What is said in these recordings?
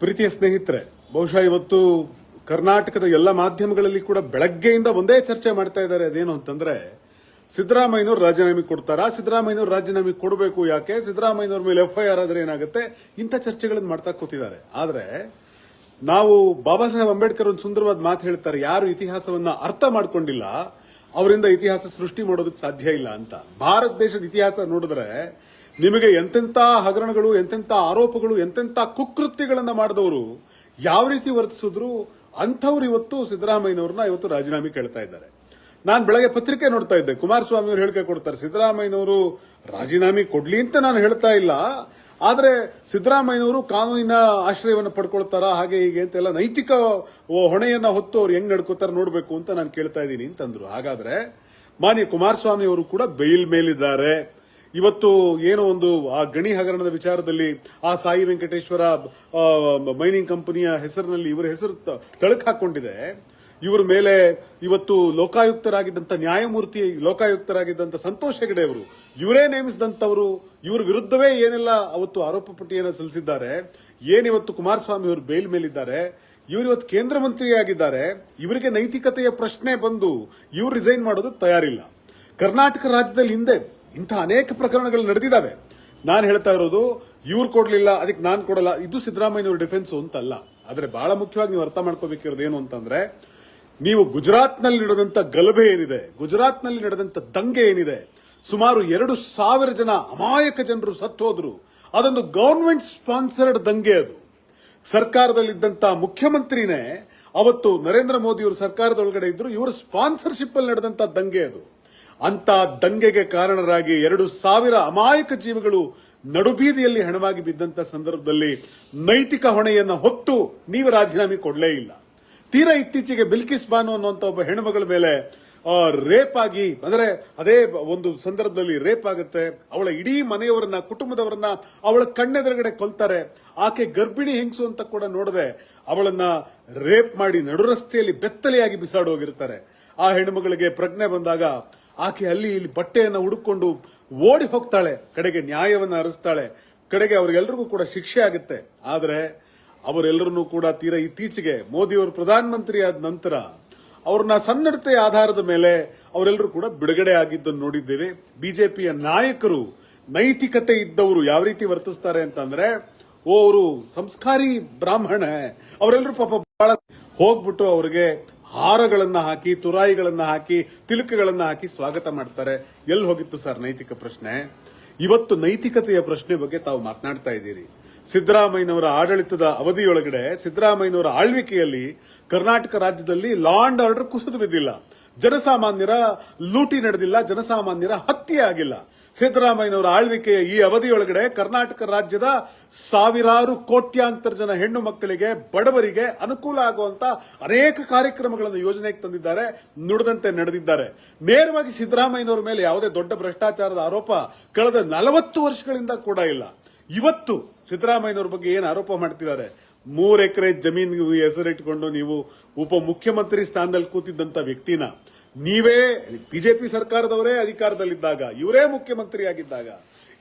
ಪ್ರೀತಿಯ ಸ್ನೇಹಿತರೆ, ಬಹುಶಃ ಇವತ್ತು ಕರ್ನಾಟಕದ ಎಲ್ಲ ಮಾಧ್ಯಮಗಳಲ್ಲಿ ಕೂಡ ಬೆಳಗ್ಗೆಯಿಂದ ಒಂದೇ ಚರ್ಚೆ ಮಾಡ್ತಾ ಇದ್ದಾರೆ. ಅದೇನು ಅಂತಂದ್ರೆ, ಸಿದ್ದರಾಮಯ್ಯನವರು ರಾಜೀನಾಮೆ ಕೊಡ್ತಾರಾ, ಸಿದ್ದರಾಮಯ್ಯನವರು ರಾಜೀನಾಮೆ ಕೊಡಬೇಕು ಯಾಕೆ, ಸಿದ್ದರಾಮಯ್ಯನವ್ರ ಮೇಲೆ ಎಫ್ಐಆರ್ ಆದ್ರೆ ಏನಾಗುತ್ತೆ, ಇಂಥ ಚರ್ಚೆಗಳನ್ನು ಮಾಡ್ತಾ ಕೂತಿದ್ದಾರೆ. ಆದ್ರೆ ನಾವು ಬಾಬಾ ಸಾಹೇಬ್ ಅಂಬೇಡ್ಕರ್ ಒಂದು ಸುಂದರವಾದ ಮಾತು ಹೇಳ್ತಾರೆ, ಯಾರು ಇತಿಹಾಸವನ್ನ ಅರ್ಥ ಮಾಡ್ಕೊಂಡಿಲ್ಲ ಅವರಿಂದ ಇತಿಹಾಸ ಸೃಷ್ಟಿ ಮಾಡೋದಕ್ಕೆ ಸಾಧ್ಯ ಇಲ್ಲ ಅಂತ. ಭಾರತ ದೇಶದ ಇತಿಹಾಸ ನೋಡಿದ್ರೆ ನಿಮಗೆ ಎಂತೆಂಥ ಹಗರಣಗಳು, ಎಂತೆಂಥ ಆರೋಪಗಳು, ಎಂತೆಂಥ ಕುಕೃತ್ಯಗಳನ್ನ ಮಾಡಿದವರು ಯಾವ ರೀತಿ ವರ್ತಿಸಿದ್ರು ಅಂಥವ್ರು ಇವತ್ತು ಸಿದ್ದರಾಮಯ್ಯನವ್ರನ್ನ ಇವತ್ತು ರಾಜೀನಾಮೆ ಕೇಳ್ತಾ ಇದ್ದಾರೆ. ನಾನು ಬೆಳಗ್ಗೆ ಪತ್ರಿಕೆ ನೋಡ್ತಾ ಇದ್ದೆ, ಕುಮಾರಸ್ವಾಮಿ ಅವರು ಹೇಳಿಕೆ ಕೊಡ್ತಾರೆ, ಸಿದ್ದರಾಮಯ್ಯನವರು ರಾಜೀನಾಮೆ ಕೊಡ್ಲಿ ಅಂತ ನಾನು ಹೇಳ್ತಾ ಇಲ್ಲ, ಆದ್ರೆ ಸಿದ್ದರಾಮಯ್ಯನವರು ಕಾನೂನಿನ ಆಶ್ರಯವನ್ನು ಪಡ್ಕೊಳ್ತಾರ ಹಾಗೆ ಹೀಗೆ ಅಂತೆಲ್ಲ ನೈತಿಕ ಹೊಣೆಯನ್ನ ಹೊತ್ತು ಅವ್ರು ಹೆಂಗ್ ನಡ್ಕೋತಾರ ನೋಡ್ಬೇಕು ಅಂತ ನಾನು ಕೇಳ್ತಾ ಇದ್ದೀನಿ ಅಂತಂದ್ರು. ಹಾಗಾದ್ರೆ ಮಾನ್ಯ ಕುಮಾರಸ್ವಾಮಿ ಅವರು ಕೂಡ ಬೇಲ್ ಮೇಲಿದ್ದಾರೆ. ಇವತ್ತು ಏನೋ ಒಂದು ಆ ಗಣಿ ಹಗರಣದ ವಿಚಾರದಲ್ಲಿ ಆ ಸಾಯಿ ವೆಂಕಟೇಶ್ವರ ಮೈನಿಂಗ್ ಕಂಪನಿಯ ಹೆಸರಿನಲ್ಲಿ ಇವರ ಹೆಸರು ತಳಕು ಹಾಕೊಂಡಿದೆ. ಇವರ ಮೇಲೆ ಇವತ್ತು ಲೋಕಾಯುಕ್ತರಾಗಿದ್ದಂತ ನ್ಯಾಯಮೂರ್ತಿ, ಲೋಕಾಯುಕ್ತರಾಗಿದ್ದಂತ ಸಂತೋಷ್ ಹೆಗಡೆ ಅವರು, ಇವರೇ ನೇಮಿಸಿದಂತವರು, ಇವರ ವಿರುದ್ಧವೇ ಏನೆಲ್ಲ ಅವತ್ತು ಆರೋಪ ಪಟ್ಟಿಯನ್ನು ಸಲ್ಲಿಸಿದ್ದಾರೆ. ಏನಿವತ್ತು ಕುಮಾರಸ್ವಾಮಿ ಅವರು ಬೇಲ್ ಮೇಲಿದ್ದಾರೆ, ಇವರು ಇವತ್ತು ಕೇಂದ್ರ ಮಂತ್ರಿಯಾಗಿದ್ದಾರೆ. ಇವರಿಗೆ ನೈತಿಕತೆಯ ಪ್ರಶ್ನೆ ಬಂದು ಇವರು ರಿಸೈನ್ ಮಾಡೋದಕ್ಕೆ ತಯಾರಿಲ್ಲ. ಕರ್ನಾಟಕ ರಾಜ್ಯದಲ್ಲಿ ಹಿಂದೆ ಇಂಥ ಅನೇಕ ಪ್ರಕರಣಗಳು ನಡೆದಿದ್ದಾವೆ. ನಾನು ಹೇಳ್ತಾ ಇರೋದು ಇವ್ರು ಕೊಡ್ಲಿಲ್ಲ ಅದಕ್ಕೆ ನಾನು ಕೊಡಲ್ಲ, ಇದು ಸಿದ್ದರಾಮಯ್ಯನವ್ರ ಡಿಫೆನ್ಸ್ ಅಂತಲ್ಲ. ಆದ್ರೆ ಬಹಳ ಮುಖ್ಯವಾಗಿ ನೀವು ಅರ್ಥ ಮಾಡ್ಕೋಬೇಕಿರೋದು ಏನು ಅಂತಂದ್ರೆ, ನೀವು ಗುಜರಾತ್ನಲ್ಲಿ ನಡೆದಂತ ಗಲಭೆ ಏನಿದೆ, ಗುಜರಾತ್ನಲ್ಲಿ ನಡೆದಂತ ದಂಗೆ ಏನಿದೆ, ಸುಮಾರು 2,000 ಜನ ಅಮಾಯಕ ಜನರು ಸತ್ತು ಹೋದ್ರು. ಅದೊಂದು ಗವರ್ನಮೆಂಟ್ ಸ್ಪಾನ್ಸರ್ಡ್ ದಂಗೆ. ಅದು ಸರ್ಕಾರದಲ್ಲಿದ್ದಂತ ಮುಖ್ಯಮಂತ್ರಿನೇ ಅವತ್ತು ನರೇಂದ್ರ ಮೋದಿ ಅವರು ಸರ್ಕಾರದೊಳಗಡೆ ಇದ್ರು, ಇವರ ಸ್ಪಾನ್ಸರ್ಶಿಪ್ ಅಲ್ಲಿ ನಡೆದಂತ ದಂಗೆ ಅದು. ಅಂತ ದಂಗೆಗೆ ಕಾರಣರಾಗಿ 2,000 ಅಮಾಯಕ ಜೀವಗಳು ನಡುಬೀದಿಯಲ್ಲಿ ಹೆಣವಾಗಿ ಬಿದ್ದಂತ ಸಂದರ್ಭದಲ್ಲಿ ನೈತಿಕ ಹೊಣೆಯನ್ನ ಹೊತ್ತು ನೀವು ರಾಜೀನಾಮೆ ಕೊಡಲೇ ಇಲ್ಲ. ತೀರಾ ಇತ್ತೀಚೆಗೆ ಬಿಲ್ಕಿಸ್ ಬಾನು ಅನ್ನುವಂತ ಒಬ್ಬ ಹೆಣ್ಮಗಳ ಮೇಲೆ ರೇಪ್ ಆಗಿ, ಅಂದ್ರೆ ಅದೇ ಒಂದು ಸಂದರ್ಭದಲ್ಲಿ ರೇಪ್ ಆಗುತ್ತೆ, ಅವಳ ಇಡೀ ಮನೆಯವರನ್ನ, ಕುಟುಂಬದವರನ್ನ ಅವಳ ಕಣ್ಣೆದುರುಗಡೆ ಕೊಲ್ತಾರೆ. ಆಕೆ ಗರ್ಭಿಣಿ ಹೆಂಗಸು ಅಂತ ಕೂಡ ನೋಡದೆ ಅವಳನ್ನ ರೇಪ್ ಮಾಡಿ ನಡು ರಸ್ತೆಯಲ್ಲಿ ಬೆತ್ತಲೆಯಾಗಿ ಬಿಸಾಡೋಗಿರ್ತಾರೆ. ಆ ಹೆಣ್ಮಗಳಿಗೆ ಪ್ರಜ್ಞೆ ಬಂದಾಗ ಆಕೆ ಅಲ್ಲಿ ಇಲ್ಲಿ ಬಟ್ಟೆಯನ್ನ ಹುಡುಕೊಂಡು ಓಡಿ ಹೋಗ್ತಾಳೆ, ಕಡೆಗೆ ನ್ಯಾಯವನ್ನ ಅರಸ್ತಾಳೆ, ಕಡೆಗೆ ಅವರಿಗೆಲ್ಲರಿಗೂ ಕೂಡ ಶಿಕ್ಷೆ ಆಗುತ್ತೆ. ಆದ್ರೆ ಅವರೆಲ್ಲರನ್ನೂ ಕೂಡ ತೀರಾ ಇತ್ತೀಚೆಗೆ ಮೋದಿಯವರು ಪ್ರಧಾನಮಂತ್ರಿ ಆದ ನಂತರ ಅವ್ರನ್ನ ಸನ್ನಡತೆಯ ಆಧಾರದ ಮೇಲೆ ಅವರೆಲ್ಲರೂ ಕೂಡ ಬಿಡುಗಡೆ ಆಗಿದ್ದನ್ನು ನೋಡಿದ್ದೇವೆ. ಬಿಜೆಪಿಯ ನಾಯಕರು, ನೈತಿಕತೆ ಇದ್ದವರು ಯಾವ ರೀತಿ ವರ್ತಿಸ್ತಾರೆ ಅಂತಂದ್ರೆ, ಅವರು ಸಂಸ್ಕಾರಿ ಬ್ರಾಹ್ಮಣ, ಅವರೆಲ್ಲರೂ ಪಾಪ ಬಹಳ ಹೋಗ್ಬಿಟ್ಟು ಅವರಿಗೆ ಹಾರಗಳನ್ನ ಹಾಕಿ, ತುರಾಯಿಗಳನ್ನ ಹಾಕಿ, ತಿಲಕಗಳನ್ನ ಹಾಕಿ ಸ್ವಾಗತ ಮಾಡ್ತಾರೆ. ಎಲ್ಲಿ ಹೋಗಿತ್ತು ಸರ್ ನೈತಿಕ ಪ್ರಶ್ನೆ? ಇವತ್ತು ನೈತಿಕತೆಯ ಪ್ರಶ್ನೆ ಬಗ್ಗೆ ತಾವು ಮಾತನಾಡ್ತಾ ಇದ್ದೀರಿ. ಸಿದ್ದರಾಮಯ್ಯನವರ ಆಡಳಿತದ ಅವಧಿಯೊಳಗಡೆ, ಸಿದ್ದರಾಮಯ್ಯನವರ ಆಳ್ವಿಕೆಯಲ್ಲಿ ಕರ್ನಾಟಕ ರಾಜ್ಯದಲ್ಲಿ ಲಾ ಅಂಡ್ ಆರ್ಡರ್ ಕುಸಿದು ಬಿದ್ದಿಲ್ಲ, ಜನಸಾಮಾನ್ಯರ ಲೂಟಿ ನಡೆದಿಲ್ಲ, ಜನಸಾಮಾನ್ಯರ ಹತ್ಯೆ ಆಗಿಲ್ಲ. ಸಿದ್ದರಾಮಯ್ಯನವರ ಆಳ್ವಿಕೆಯ ಈ ಅವಧಿಯೊಳಗಡೆ ಕರ್ನಾಟಕ ರಾಜ್ಯದ ಸಾವಿರಾರು ಕೋಟ್ಯಾಂತರ ಜನ ಹೆಣ್ಣು ಮಕ್ಕಳಿಗೆ, ಬಡವರಿಗೆ ಅನುಕೂಲ ಆಗುವಂತ ಅನೇಕ ಕಾರ್ಯಕ್ರಮಗಳನ್ನು ಯೋಜನೆಗೆ ತಂದಿದ್ದಾರೆ, ನುಡಿದಂತೆ ನಡೆದಿದ್ದಾರೆ. ನೇರವಾಗಿ ಸಿದ್ದರಾಮಯ್ಯನವರ ಮೇಲೆ ಯಾವುದೇ ದೊಡ್ಡ ಭ್ರಷ್ಟಾಚಾರದ ಆರೋಪ ಕಳೆದ 40 ವರ್ಷಗಳಿಂದ ಕೂಡ ಇಲ್ಲ. ಇವತ್ತು ಸಿದ್ದರಾಮಯ್ಯನವರ ಬಗ್ಗೆ ಏನು ಆರೋಪ ಮಾಡ್ತಿದ್ದಾರೆ, 3 ಎಕರೆ ಜಮೀನು ಹೆಸರಿಟ್ಟುಕೊಂಡು ನೀವು ಉಪ ಮುಖ್ಯಮಂತ್ರಿ ಸ್ಥಾನದಲ್ಲಿ ಕೂತಿದ್ದಂತ ವ್ಯಕ್ತಿನ ನೀವೇ, ಬಿಜೆಪಿ ಸರ್ಕಾರದವರೇ ಅಧಿಕಾರದಲ್ಲಿದ್ದಾಗ, ಇವರೇ ಮುಖ್ಯಮಂತ್ರಿ ಆಗಿದ್ದಾಗ,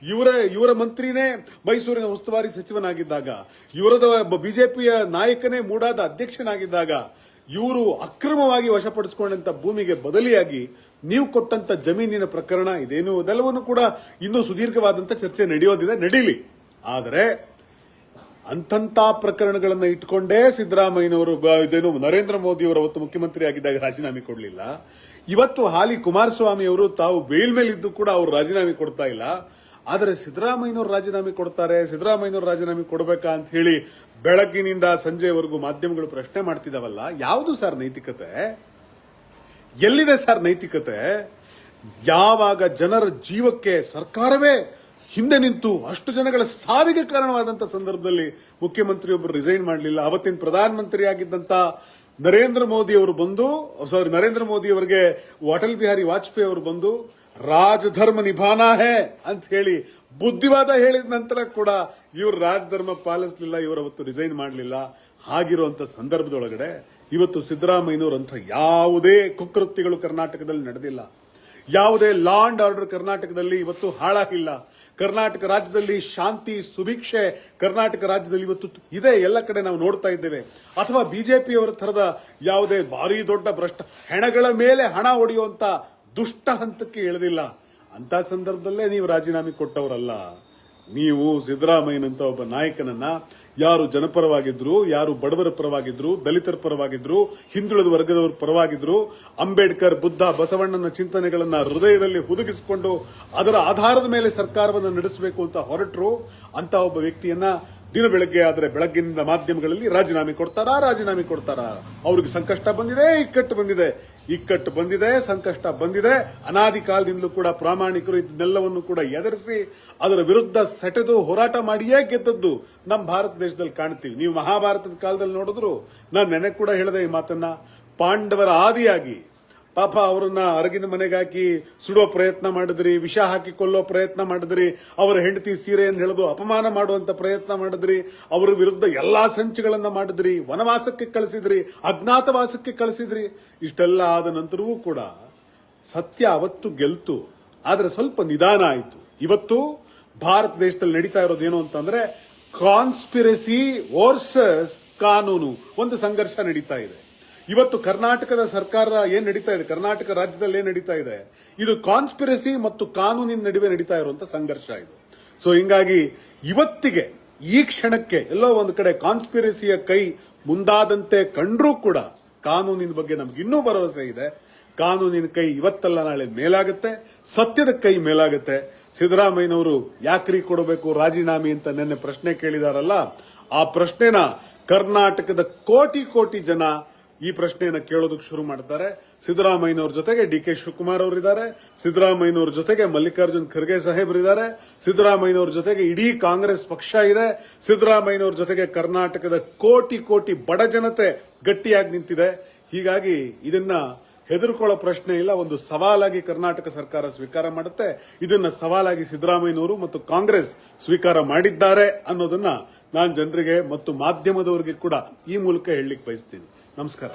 ಇವರ ಮಂತ್ರಿನೇ ಮೈಸೂರಿನ ಉಸ್ತುವಾರಿ ಸಚಿವನಾಗಿದ್ದಾಗ, ಇವರದ ಬಿಜೆಪಿಯ ನಾಯಕನೇ ಮೂಡಾದ ಅಧ್ಯಕ್ಷನಾಗಿದ್ದಾಗ, ಇವರು ಅಕ್ರಮವಾಗಿ ವಶಪಡಿಸಿಕೊಂಡಂತ ಭೂಮಿಗೆ ಬದಲಿಯಾಗಿ ನೀವು ಕೊಟ್ಟಂತ ಜಮೀನಿನ ಪ್ರಕರಣ ಇದೇನು, ಇದೆಲ್ಲವನ್ನು ಕೂಡ ಇನ್ನೂ ಸುದೀರ್ಘವಾದಂತ ಚರ್ಚೆ ನಡೆಯೋದಿದೆ, ನಡೀಲಿ. ಆದರೆ ಅಂತಂತ ಪ್ರಕರಣಗಳನ್ನ ಇಟ್ಕೊಂಡೇ ಸಿದ್ದರಾಮಯ್ಯನವರು, ಇದೇನು ನರೇಂದ್ರ ಮೋದಿ ಅವರು ಅವತ್ತು ಮುಖ್ಯಮಂತ್ರಿ ಆಗಿದ್ದಾಗ ರಾಜೀನಾಮೆ ಕೊಡಲಿಲ್ಲ. ಇವತ್ತು ಹಾಲಿ ಕುಮಾರಸ್ವಾಮಿ ಅವರು ತಾವು ಬೇಲ್ ಮೇಲಿದ್ದು ಕೂಡ ಅವರು ರಾಜೀನಾಮೆ ಕೊಡ್ತಾ ಇಲ್ಲ. ಆದರೆ ಸಿದ್ದರಾಮಯ್ಯನವರು ರಾಜೀನಾಮೆ ಕೊಡ್ತಾರೆ, ಸಿದ್ದರಾಮಯ್ಯನವರು ರಾಜೀನಾಮೆ ಕೊಡಬೇಕಾ ಅಂತ ಹೇಳಿ ಬೆಳಗ್ಗಿನಿಂದ ಸಂಜೆವರೆಗೂ ಮಾಧ್ಯಮಗಳು ಪ್ರಶ್ನೆ ಮಾಡ್ತಿದಾವಲ್ಲ. ಯಾವುದು ಸರ್ ನೈತಿಕತೆ? ಎಲ್ಲಿದೆ ಸರ್ ನೈತಿಕತೆ? ಯಾವಾಗ ಜನರ ಜೀವಕ್ಕೆ ಸರ್ಕಾರವೇ ಹಿಂದೆ ನಿಂತು ಅಷ್ಟು ಜನಗಳ ಸಾವಿಗೆ ಕಾರಣವಾದಂತ ಸಂದರ್ಭದಲ್ಲಿ ಮುಖ್ಯಮಂತ್ರಿಯೊಬ್ಬರು ರಿಸೈನ್ ಮಾಡಲಿಲ್ಲ. ಅವತ್ತಿನ ಪ್ರಧಾನಮಂತ್ರಿ ಆಗಿದ್ದಂತ ನರೇಂದ್ರ ಮೋದಿ ಅವರಿಗೆ ಅಟಲ್ ಬಿಹಾರಿ ವಾಜಪೇಯಿ ಅವರು ಬಂದು ರಾಜಧರ್ಮ ನಿಭಾನಾ ಹೇ ಅಂತ ಹೇಳಿ ಬುದ್ಧಿವಾದ ಹೇಳಿದ ನಂತರ ಕೂಡ ಇವರು ರಾಜಧರ್ಮ ಪಾಲಿಸಲಿಲ್ಲ, ಇವರು ಅವತ್ತು ರಿಸೈನ್ ಮಾಡಲಿಲ್ಲ. ಹಾಗಿರುವಂತ ಸಂದರ್ಭದೊಳಗಡೆ ಇವತ್ತು ಸಿದ್ದರಾಮಯ್ಯನವರಂತ ಯಾವುದೇ ಕುಕೃತ್ಯಗಳು ಕರ್ನಾಟಕದಲ್ಲಿ ನಡೆದಿಲ್ಲ, ಯಾವುದೇ ಲಾ ಅಂಡ್ ಆರ್ಡರ್ ಕರ್ನಾಟಕದಲ್ಲಿ ಇವತ್ತು ಹಾಳಾಗಿಲ್ಲ. ಕರ್ನಾಟಕ ರಾಜ್ಯದಲ್ಲಿ ಶಾಂತಿ ಸುಭಿಕ್ಷೆ ಕರ್ನಾಟಕ ರಾಜ್ಯದಲ್ಲಿ ಇವತ್ತು ಇದೆ, ಎಲ್ಲ ಕಡೆ ನಾವು ನೋಡ್ತಾ ಇದ್ದೇವೆ. ಅಥವಾ ಬಿಜೆಪಿಯವರ ತರದ ಯಾವುದೇ ಭಾರಿ ದೊಡ್ಡ ಭ್ರಷ್ಟ ಹೆಣಗಳ ಮೇಲೆ ಹಣ ಹೊಡೆಯುವಂತ ದುಷ್ಟ ಹಂತಕ್ಕೆ ಇಳಿದಿಲ್ಲ. ಅಂತ ಸಂದರ್ಭದಲ್ಲೇ ನೀವು ರಾಜೀನಾಮೆ ಕೊಟ್ಟವರಲ್ಲ. ನೀವು ಸಿದ್ದರಾಮಯ್ಯನಂತ ಒಬ್ಬ ನಾಯಕನನ್ನ ಯಾರು ಜನಪರವಾಗಿದ್ರು, ಯಾರು ಬಡವರ ಪರವಾಗಿದ್ರು, ದಲಿತರ ಪರವಾಗಿದ್ರು, ಹಿಂದುಳಿದ ವರ್ಗದವರ ಪರವಾಗಿದ್ರು, ಅಂಬೇಡ್ಕರ್, ಬುದ್ಧ, ಬಸವಣ್ಣನ ಚಿಂತನೆಗಳನ್ನ ಹೃದಯದಲ್ಲಿ ಹುದುಗಿಸಿಕೊಂಡು ಅದರ ಆಧಾರದ ಮೇಲೆ ಸರ್ಕಾರವನ್ನು ನಡೆಸಬೇಕು ಅಂತ ಹೊರಟರು. ಅಂತ ಒಬ್ಬ ವ್ಯಕ್ತಿಯನ್ನ ದಿನ ಬೆಳಗ್ಗೆ ಆದರೆ ಬೆಳಗ್ಗಿನಿಂದ ಮಾಧ್ಯಮಗಳಲ್ಲಿ ರಾಜೀನಾಮೆ ಕೊಡ್ತಾರಾ? ಅವ್ರಿಗೆ ಸಂಕಷ್ಟ ಬಂದಿದೆ, ಇಕ್ಕಟ್ಟು ಬಂದಿದೆ, ಸಂಕಷ್ಟ ಬಂದಿದೆ. ಅನಾದಿ ಕಾಲದಿಂದಲೂ ಕೂಡ ಪ್ರಾಮಾಣಿಕರು ಇದನ್ನೆಲ್ಲವನ್ನು ಕೂಡ ಎದುರಿಸಿ ಅದರ ವಿರುದ್ಧ ಸೆಟೆದು ಹೋರಾಟ ಮಾಡಿಯೇ ಗೆದ್ದದ್ದು ನಮ್ಮ ಭಾರತ ದೇಶದಲ್ಲಿ ಕಾಣ್ತೀವಿ. ನೀವು ಮಹಾಭಾರತದ ಕಾಲದಲ್ಲಿ ನೋಡಿದ್ರು, ನಾನು ನೆನೆ ಕೂಡ ಹೇಳಿದೆ ಈ ಮಾತನ್ನ, ಪಾಂಡವರ ಆದಿಯಾಗಿ ಪಾಪ ಅವರನ್ನ ಅರಗಿನ ಮನೆಗೆ ಹಾಕಿ ಸುಡೋ ಪ್ರಯತ್ನ ಮಾಡಿದ್ರಿ, ವಿಷ ಹಾಕಿ ಕೊಲ್ಲೋ ಪ್ರಯತ್ನ ಮಾಡಿದ್ರಿ, ಅವರ ಹೆಂಡತಿ ಸೀರೆಯನ್ನು ಎಳೆದು ಅಪಮಾನ ಮಾಡುವಂತ ಪ್ರಯತ್ನ ಮಾಡಿದ್ರಿ, ಅವರ ವಿರುದ್ಧ ಎಲ್ಲಾ ಸಂಚುಗಳನ್ನ ಮಾಡಿದ್ರಿ, ವನವಾಸಕ್ಕೆ ಕಳಿಸಿದ್ರಿ, ಅಜ್ಞಾತವಾಸಕ್ಕೆ ಕಳಿಸಿದ್ರಿ. ಇಷ್ಟೆಲ್ಲ ಆದ ನಂತರವೂ ಕೂಡ ಸತ್ಯ ಅವತ್ತು ಗೆಲ್ತು, ಆದ್ರೆ ಸ್ವಲ್ಪ ನಿಧಾನ ಆಯಿತು. ಇವತ್ತು ಭಾರತ ದೇಶದಲ್ಲಿ ನಡೀತಾ ಇರೋದೇನು ಅಂತಂದ್ರೆ ಕಾನ್ಸ್ಪಿರಸಿ ವರ್ಸಸ್ ಕಾನೂನು, ಒಂದು ಸಂಘರ್ಷ ನಡೀತಾ ಇದೆ. ಇವತ್ತು ಕರ್ನಾಟಕದ ಸರ್ಕಾರ ಏನ್ ನಡೀತಾ ಇದೆ, ಕರ್ನಾಟಕ ರಾಜ್ಯದಲ್ಲಿ ಏನ್ ನಡೀತಾ ಇದೆ, ಇದು ಕಾನ್ಸ್ಪಿರಸಿ ಮತ್ತು ಕಾನೂನಿನ ನಡುವೆ ನಡೀತಾ ಇರುವಂತ ಸಂಘರ್ಷ ಇದು. ಸೊ ಹಿಂಗಾಗಿ ಇವತ್ತಿಗೆ ಈ ಕ್ಷಣಕ್ಕೆ ಎಲ್ಲೋ ಒಂದು ಕಡೆ ಕಾನ್ಸ್ಪಿರಸಿಯ ಕೈ ಮುಂದಾದಂತೆ ಕಂಡ್ರೂ ಕೂಡ ಕಾನೂನಿನ ಬಗ್ಗೆ ನಮ್ಗೆ ಇನ್ನೂ ಭರವಸೆ ಇದೆ. ಕಾನೂನಿನ ಕೈ ಇವತ್ತಲ್ಲ ನಾಳೆ ಮೇಲಾಗುತ್ತೆ, ಸತ್ಯದ ಕೈ ಮೇಲಾಗುತ್ತೆ. ಸಿದ್ದರಾಮಯ್ಯನವರು ಯಾಕ್ರಿ ಕೊಡಬೇಕು ರಾಜೀನಾಮೆ ಅಂತ ನಿನ್ನೆ ಪ್ರಶ್ನೆ ಕೇಳಿದಾರಲ್ಲ, ಆ ಪ್ರಶ್ನೆನ ಕರ್ನಾಟಕದ ಕೋಟಿ ಜನ ಈ ಪ್ರಶ್ನೆಯನ್ನ ಕೇಳೋದಕ್ಕೆ ಶುರು ಮಾಡ್ತಾರೆ. ಸಿದ್ದರಾಮಯ್ಯನವ್ರ ಜೊತೆಗೆ ಡಿ ಕೆ ಶಿವಕುಮಾರ್ ಅವರಿದ್ದಾರೆ, ಸಿದ್ದರಾಮಯ್ಯನವ್ರ ಜೊತೆಗೆ ಮಲ್ಲಿಕಾರ್ಜುನ್ ಖರ್ಗೆ ಸಾಹೇಬರಿದ್ದಾರೆ, ಸಿದ್ದರಾಮಯ್ಯನವ್ರ ಜೊತೆಗೆ ಇಡೀ ಕಾಂಗ್ರೆಸ್ ಪಕ್ಷ ಇದೆ, ಸಿದ್ದರಾಮಯ್ಯನವ್ರ ಜೊತೆಗೆ ಕರ್ನಾಟಕದ ಕೋಟಿ ಬಡ ಜನತೆ ಗಟ್ಟಿಯಾಗಿ ನಿಂತಿದೆ. ಹೀಗಾಗಿ ಇದನ್ನ ಹೆದರ್ಕೊಳ್ಳೋ ಪ್ರಶ್ನೆ ಇಲ್ಲ. ಒಂದು ಸವಾಲಾಗಿ ಕರ್ನಾಟಕ ಸರ್ಕಾರ ಸ್ವೀಕಾರ ಮಾಡುತ್ತೆ. ಇದನ್ನ ಸವಾಲಾಗಿ ಸಿದ್ದರಾಮಯ್ಯನವರು ಮತ್ತು ಕಾಂಗ್ರೆಸ್ ಸ್ವೀಕಾರ ಮಾಡಿದ್ದಾರೆ ಅನ್ನೋದನ್ನ ನಾನು ಜನರಿಗೆ ಮತ್ತು ಮಾಧ್ಯಮದವರಿಗೆ ಕೂಡ ಈ ಮೂಲಕ ಹೇಳಲಿಕ್ಕೆ ಬಯಸ್ತೀನಿ. ನಮಸ್ಕಾರ.